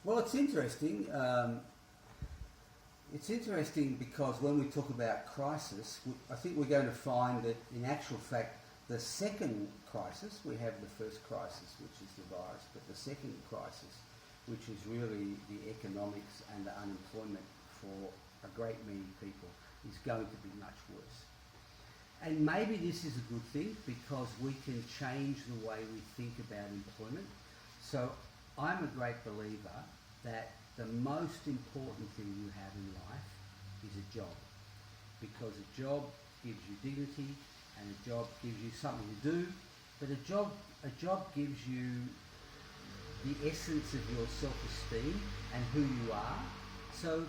Well, it's interesting. It's interesting because when we talk about crisis, I think we're going to find that in actual fact, the second crisis, we have the first crisis, which is the virus, but the second crisis, which is really the economics and the unemployment for a great many people, is going to be much worse. And maybe this is a good thing because we can change the way we think about employment. So I'm a great believer that the most important thing you have in life is a job, because a job gives you dignity and a job gives you something to do, but a job gives you the essence of your self-esteem and who you are. So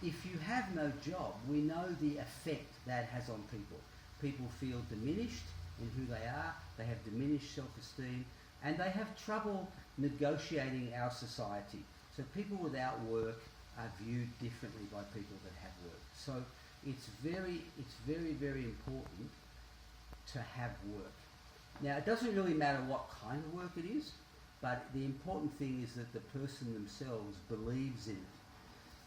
if you have no job, we know the effect that has on people. People feel diminished in who they are, they have diminished self-esteem, and they have trouble negotiating our society. So people without work are viewed differently by people that have work. So it's very, very important to have work. Now, it doesn't really matter what kind of work it is, but the important thing is that the person themselves believes in it.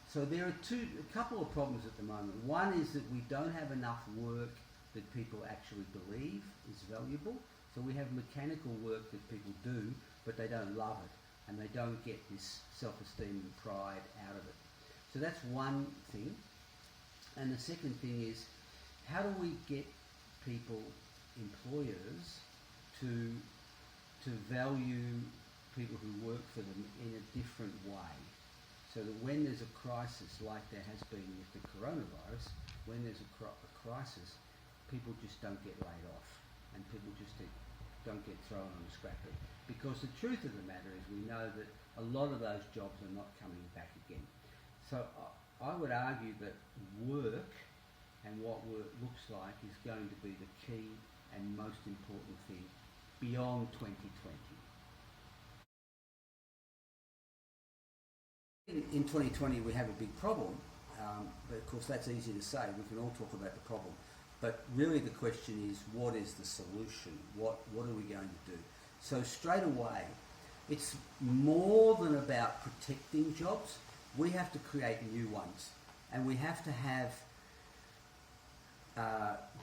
So there are a couple of problems at the moment. One is that we don't have enough work that people actually believe is valuable. So we have mechanical work that people do, but they don't love it, and they don't get this self-esteem and pride out of it. So that's one thing. And the second thing is, how do we get people, employers, to value people who work for them in a different way, so that when there's a crisis like there has been with the coronavirus, when there's a crisis, people just don't get laid off and people just don't get thrown on the scrap heap. Because the truth of the matter is we know that a lot of those jobs are not coming back again. So I would argue that work and what work looks like is going to be the key and most important thing beyond 2020. In 2020 we have a big problem, but of course that's easy to say. We can all talk about the problem, but really the question is, what is the solution? What are we going to do? So straight away, it's more than about protecting jobs. We have to create new ones, and we have to have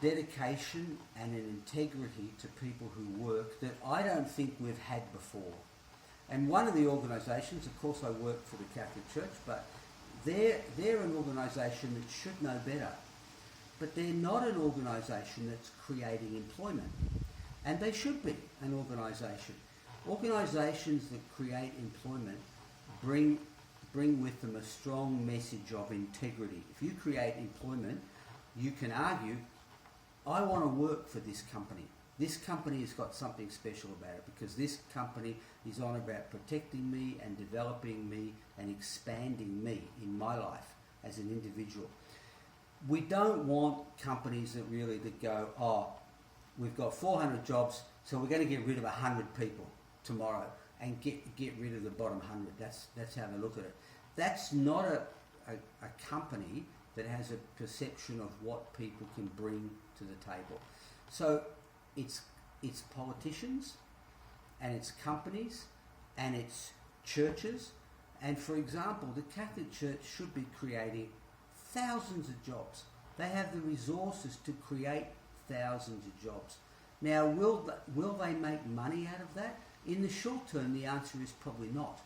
dedication and an integrity to people who work that I don't think we've had before. And one of the organisations, of course I work for the Catholic Church, but they're an organisation that should know better. But they're not an organisation that's creating employment. And they should be an organisation. Organisations that create employment bring with them a strong message of integrity. If you create employment, you can argue, I want to work for this company. This company has got something special about it because this company is on about protecting me and developing me and expanding me in my life as an individual. We don't want companies that go, oh, we've got 400 jobs, so we're going to get rid of 100 people tomorrow and get rid of the bottom 100. That's how they look at it. That's not a company that has a perception of what people can bring to the table. So it's politicians and it's companies and it's churches. And for example, the Catholic Church should be creating thousands of jobs. They have the resources to create thousands of jobs. Now, will they make money out of that? In the short term, the answer is probably not.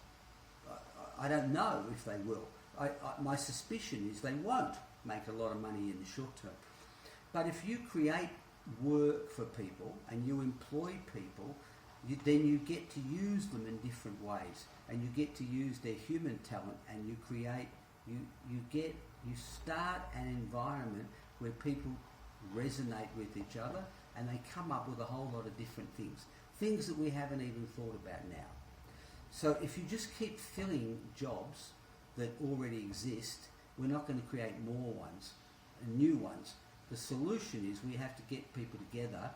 I don't know if they will. My suspicion is they won't make a lot of money in the short term. But if you create work for people and you employ people, then you get to use them in different ways, and you get to use their human talent, and you create, you start an environment where people resonate with each other and they come up with a whole lot of different things that we haven't even thought about now. So if you just keep filling jobs that already exist, we're not going to create more ones and new ones. The solution is we have to get people together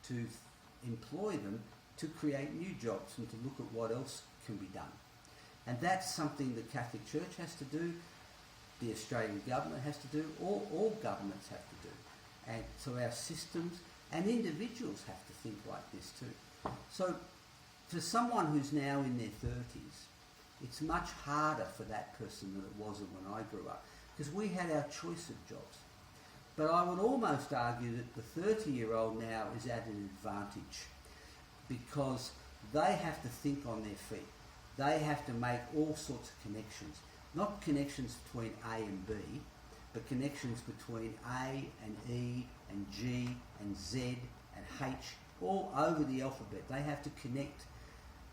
to employ them to create new jobs and to look at what else can be done. And that's something the Catholic Church has to do, the Australian government has to do, all governments have to do. And so our systems and individuals have to think like this too. So for someone who's now in their 30s, It's much harder for that person than it wasn't when I grew up, because we had our choice of jobs. But I would almost argue that the 30-year-old now is at an advantage, because they have to think on their feet. They have to make all sorts of connections. Not connections between A and B, but connections between A and E and G and Z and H, all over the alphabet. They have to connect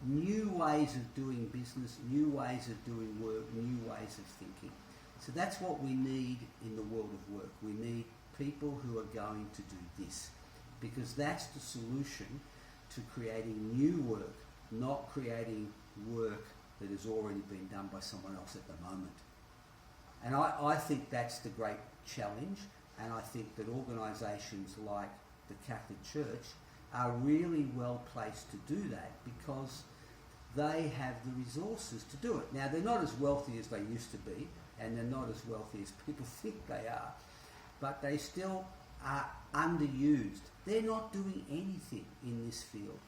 new ways of doing business, new ways of doing work, new ways of thinking. So that's what we need in the world of work. We need people who are going to do this, because that's the solution to creating new work, not creating work that has already been done by someone else at the moment. And I think that's the great challenge, and I think that organisations like the Catholic Church are really well placed to do that, because they have the resources to do it. Now, they're not as wealthy as they used to be, and they're not as wealthy as people think they are, but they still are underused. They're not doing anything in this field.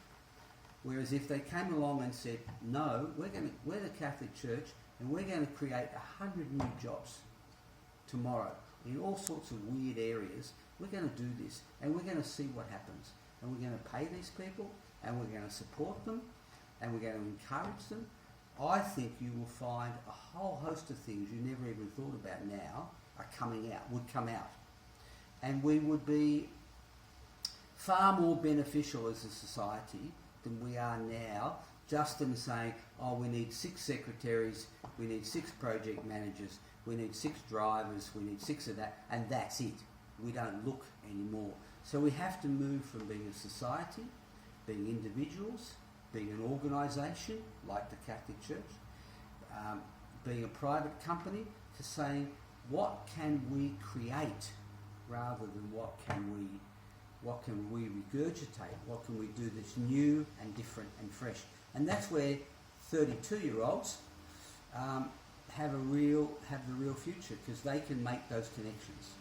Whereas if they came along and said, no, we're the Catholic Church, and we're going to create 100 new jobs tomorrow in all sorts of weird areas, we're going to do this, and we're going to see what happens. And we're going to pay these people, and we're going to support them, and we're going to encourage them. I think you will find a whole host of things you never even thought about now would come out. And we would be far more beneficial as a society than we are now, just in saying, oh, we need 6 secretaries, we need 6 project managers, we need 6 drivers, we need 6 of that, and that's it. We don't look anymore. So we have to move from being a society, being individuals, being an organisation like the Catholic Church, being a private company, to saying, what can we create rather than what can we regurgitate, what can we do that's new and different and fresh. And that's where 32-year-olds have the real future, because they can make those connections.